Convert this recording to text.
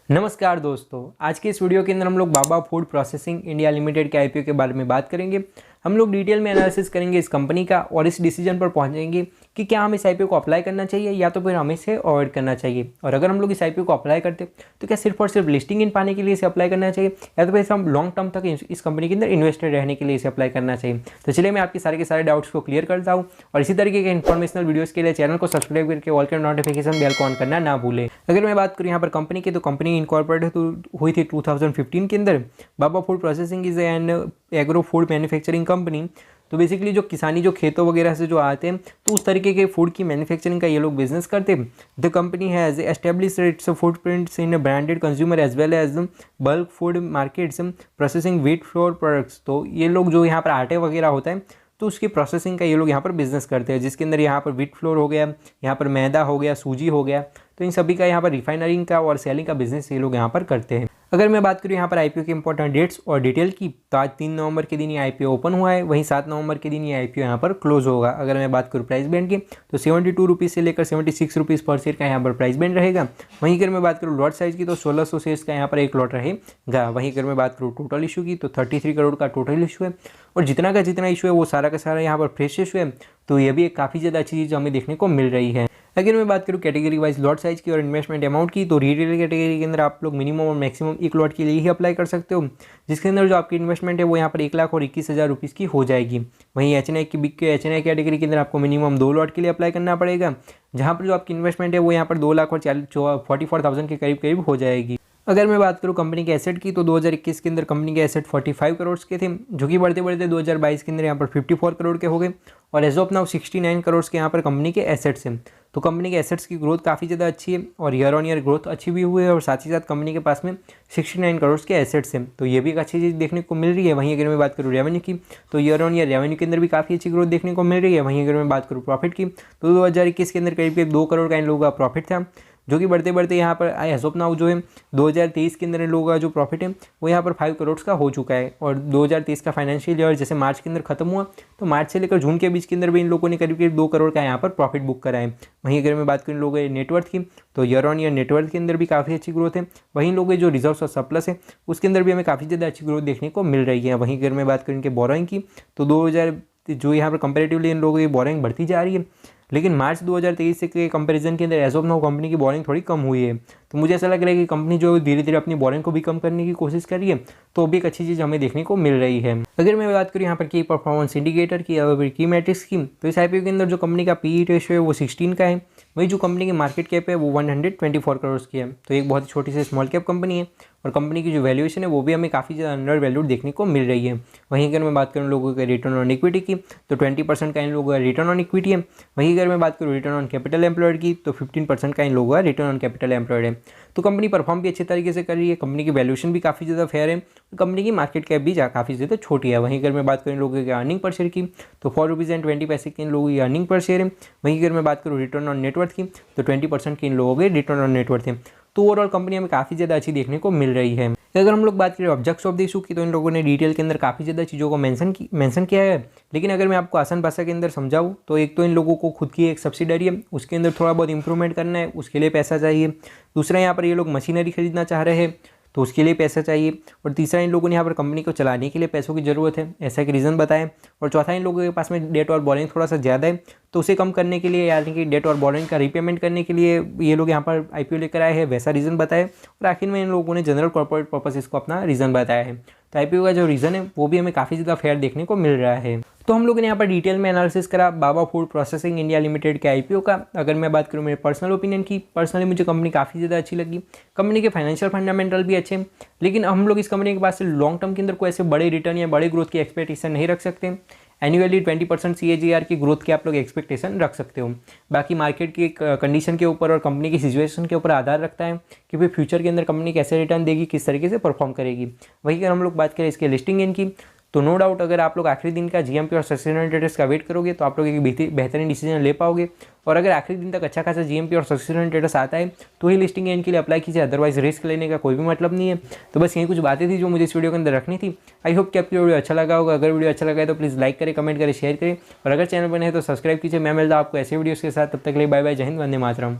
नमस्कार दोस्तों, आज के इस वीडियो के अंदर हम लोग बाबा फूड प्रोसेसिंग इंडिया लिमिटेड के आईपीओ के बारे में बात करेंगे। हम लोग डिटेल में एनालिसिस करेंगे इस कंपनी का और इस डिसीजन पर पहुंचेंगे कि क्या हम इस आईपीओ को अप्लाई करना चाहिए या तो फिर हमें इसे अवॉइड करना चाहिए। और अगर हम लोग इस आईपीओ को अप्लाई करते तो क्या सिर्फ और सिर्फ लिस्टिंग इन पाने के लिए इसे अप्लाई करना चाहिए या तो फिर हम लॉन्ग टर्म तक इस कंपनी के अंदर इन्वेस्टेड रहने के लिए इसे अप्लाई करना चाहिए। तो चलिए मैं आपके सारे के सारे डाउट्स को क्लियर करता हूँ और इसी तरीके के इन्फॉर्मेशनल वीडियोज़ के लिए चैनल को सब्सक्राइब करके ऑल के नोटिफिकेशन बेल को ऑन करना ना भूलें। अगर मैं बात करूँ यहाँ पर कंपनी की, तो कंपनी इनकॉर्पोरेट हुई थी 2015 के अंदर। Baba food processing is and agro food manufacturing company. तो बेसिकली जो किसानी जो खेतों वगैरह से जो आते हैं तो उस तरीके के फूड की मैन्युफैक्चरिंग का ये लोग बिजनेस करते हैं। The company has established its footprints in branded consumer as well as bulk food markets processing wheat flour products. तो ये लोग जो यहाँ पर आटे वगैरह होता है तो उसकी प्रोसेसिंग का ये लोग यहाँ पर बिजनेस करते हैं, जिसके अंदर यहाँ पर व्हीट फ्लोर हो गया, यहाँ पर मैदा हो गया, सूजी हो गया। तो इन सभी का यहाँ पर रिफाइनरिंग का और सेलिंग का बिजनेस ये लोग यहाँ पर करते हैं। अगर मैं बात करूँ यहाँ पर आईपीओ के इंपॉर्टेंट डेट्स और डिटेल की, तो आज 3 नवंबर के दिन ये आईपीओ ओपन हुआ है, वहीं 7 नवंबर के दिन ये आईपीओ यहाँ पर क्लोज होगा। अगर मैं बात करूँ प्राइस बैंड की, तो 72 रुपीज़ से लेकर 76 रुपीज़ पर शेयर का यहाँ पर प्राइस बैंड रहेगा। वहीं अगर मैं बात करूँ लॉट साइज की, तो 1600 शेयर्स का यहाँ पर एक लॉट रहेगा। वहीं अगर मैं बात करूँ टोटल इशू की, तो 33 करोड़ का टोटल इशू है और जितना का जितना इशू है वो सारा का सारा यहाँ पर फ्रेश इशू है। तो ये भी एक काफ़ी ज़्यादा अच्छी चीज़ हमें देखने को मिल रही है। अगर मैं बात करूँ कैटेगरी वाइज लॉट साइज की और इन्वेस्टमेंट अमाउंट की, तो रिटेल कैटेगरी के अंदर आप लोग मिनिमम और मैक्सिमम एक लॉट के लिए ही अप्लाई कर सकते हो, जिसके अंदर जो आपकी इन्वेस्टमेंट है वो यहाँ पर 1,21,000 रुपीज़ की हो जाएगी। वहीं एच एन आई कैटेगरी के अंदर आपको मिनिमम 2 लॉट के लिए अप्लाई करना पड़ेगा, जहाँ पर जो आपकी इन्वेस्टमेंट है वो यहाँ पर 2,44,000 के करीब हो जाएगी। अगर मैं बात करूँ कंपनी के एसेट की, तो 2021 के अंदर कंपनी के एसेट 45 करोड़ के थे, जो कि बढ़ते बढ़ते 2022 के अंदर यहाँ पर 54 करोड़ के हो गए और एज ऑफ नाउ 69 करोड़ के यहाँ पर कंपनी के एसेट्स हैं। तो कंपनी के एसेट्स की ग्रोथ काफ़ी ज़्यादा अच्छी है और ईयर ऑन ईयर ग्रोथ अच्छी भी हुई है और साथ ही साथ कंपनी के पास में 69 करोड़ के एसेट्स हैं। तो ये भी एक अच्छी चीज़ देखने को मिल रही है। वहीं अगर मैं बात करूँ रेवेन्यू की, तो ईयर ऑन ईयर रेवेन्यू के अंदर भी काफ़ी अच्छी ग्रोथ देखने को मिल रही है। वहीं अगर मैं बात करूँ प्रॉफिट की, तो 2021 के अंदर करीब 2 करोड़ का इन लोगों का प्रॉफिट था, जो कि बढ़ते बढ़ते यहाँ पर एज ऑफ नाउ जो है 2023 के अंदर इन लोगों का जो प्रॉफिट है वो यहाँ पर 5 करोड़ का हो चुका है। और 2023 का फाइनेंशियल ईयर जैसे मार्च के अंदर खत्म हुआ, तो मार्च से लेकर जून के बीच के अंदर भी इन लोगों ने करीब 2 करोड़ का यहाँ पर प्रॉफिट बुक करा है। वहीं अगर मैं बात करूँ इन लोगों के नेटवर्थ की, तो ईयर ऑन ईयर नेटवर्थ के अंदर भी काफ़ी अच्छी ग्रोथ है। वहीं लोगों के जो रिजर्व्स और सरप्लस है उसके अंदर भी हमें काफ़ी ज़्यादा अच्छी ग्रोथ देखने को मिल रही है। वहीं अगर मैं बात करूँ इनके बोरोइंग की, तो 2000 जो यहाँ पर कंपेरेटिवली इन लोगों की बोरोइंग बढ़ती जा रही है, लेकिन मार्च 2023 के कंपैरिजन के अंदर एज ऑफ नाउ कंपनी की बोरिंग थोड़ी कम हुई है। तो मुझे ऐसा लग रहा है कि कंपनी जो धीरे धीरे अपनी बोरिंग को भी कम करने की कोशिश कर रही है, तो भी एक अच्छी चीज़ हमें देखने को मिल रही है। अगर मैं बात करूँ यहाँ पर की परफॉर्मेंस इंडिकेटर की या फिर की मैट्रिक्स की, तो इस आईपीओ के अंदर जो कंपनी का पीई रेशियो है वो 16 का है। वही जो कंपनी की मार्केट कैप है वो 124 करोड़ की है। तो एक बहुत ही छोटी सी स्मॉल कैप कंपनी है और कंपनी की जो वैल्यूएशन है वो भी हमें काफ़ी ज़्यादा अंडर वैल्यूड देखने को मिल रही है। वहीं अगर मैं बात करूँ लोगों के रिटर्न ऑन इक्विटी की, तो 20% का इन लोगों का रिटर्न ऑन इक्विटी है। वहीं अगर मैं बात करूँ रिटर्न ऑन कैपिटल एम्प्लॉयड की, तो 15% का इन लोगों का रिटर्न ऑन कैपिटल एम्प्लॉयड है। तो कंपनी परफॉर्म भी अच्छे तरीके से कर रही है, कंपनी की वैल्यूएशन भी काफ़ी ज़्यादा फेयर है, कंपनी की मार्केट कैप भी काफ़ी ज़्यादा छोटी है। वहीं अगर मैं बात करूँ इन लोगों के अर्निंग पर शेयर की, तो 4.20 रुपये की इन लोगों की अर्निंग पर शेयर है। वहीं अगर मैं बात करूँ रिटर्न ऑन नेटवर्थ की, तो 20% की इन लोगों के रिटर्न ऑन नेटवर्थ है। तो ओवरऑल कंपनी हमें काफ़ी ज़्यादा अच्छी देखने को मिल रही है। अगर हम लोग बात करें ऑब्जेक्ट्स ऑफ द इशू की, तो इन लोगों ने डिटेल के अंदर काफ़ी ज़्यादा चीज़ों को मेंशन किया है, लेकिन अगर मैं आपको आसान भाषा के अंदर समझाऊँ, तो एक तो इन लोगों को खुद की एक सब्सिडरी है, उसके अंदर थोड़ा बहुत इंप्रूवमेंट करना है, उसके लिए पैसा चाहिए। दूसरा यहाँ पर ये लोग मशीनरी खरीदना चाह रहे हैं, तो उसके लिए पैसा चाहिए। और तीसरा इन लोगों ने यहाँ पर कंपनी को चलाने के लिए पैसों की ज़रूरत है, ऐसा एक रीज़न बताएं। और चौथा इन लोगों के पास में डेट और बोरिंग थोड़ा सा ज़्यादा है, तो उसे कम करने के लिए यानी कि डेट और बोरिंग का रीपेमेंट करने के लिए ये लोग यहाँ पर आईपीओ लेकर आए हैं, वैसा रीज़न बताया। और आखिर में इन लोगों ने जनरल कॉर्पोरेट पर्पस को अपना रीज़न बताया है। तो आईपीओ का जो रीज़न है वो भी हमें काफ़ी ज़्यादा फेयर देखने को मिल रहा है। तो हम लोगों ने यहाँ पर डिटेल में एनालिसिस करा बाबा फूड प्रोसेसिंग इंडिया लिमिटेड के आईपीओ का। अगर मैं बात करूँ मेरे पर्सनल ओपिनियन की, पर्सनली मुझे कंपनी काफ़ी ज़्यादा अच्छी लगी, कंपनी के फाइनेंशियल फंडामेंटल भी अच्छे हैं, लेकिन हम लोग इस कंपनी के पास से लॉन्ग टर्म के अंदर कोई ऐसे बड़े रिटर्न या बड़े ग्रोथ की एक्सपेक्टेशन नहीं रख सकते। एनुअली 20% CAGR की ग्रोथ की आप लोग एक्सपेक्टेशन रख सकते हो। बाकी मार्केट की कंडीशन के ऊपर और कंपनी की सिचुएशन के ऊपर आधार रखता है कि भाई फ्यूचर के अंदर कंपनी कैसे रिटर्न देगी, किस तरीके से परफॉर्म करेगी। वहीं अगर हम लोग बात करें इसके लिस्टिंग इनकी, तो नो डाउट अगर आप लोग आखिरी दिन का जीएमपी और सक्सेसर स्टेटस का वेट करोगे तो आप लोग एक बेहतरीन डिसीजन ले पाओगे। और अगर आखिरी दिन तक अच्छा खासा जीएमपी और सक्सेसर स्टेटस आता है तो ही लिस्टिंग इनके लिए अप्लाई कीजिए, अदरवाइज रिस्क लेने का कोई भी मतलब नहीं है। तो बस यही कुछ बातें थी जो मुझे इस वीडियो के अंदर रखनी थी। आई होप कि आपकी वीडियो अच्छा लगा होगा। अगर वीडियो अच्छा लगा है तो प्लीज़ लाइक करें, कमेंट करें, शेयर करें और अगर चैनल बने हैं तो सब्सक्राइब कीजिए। मैं मिलता हूं आपको ऐसे वीडियोज़ के साथ, तब तक के लिए बाय बाय, जय हिंद, वंदे मातरम।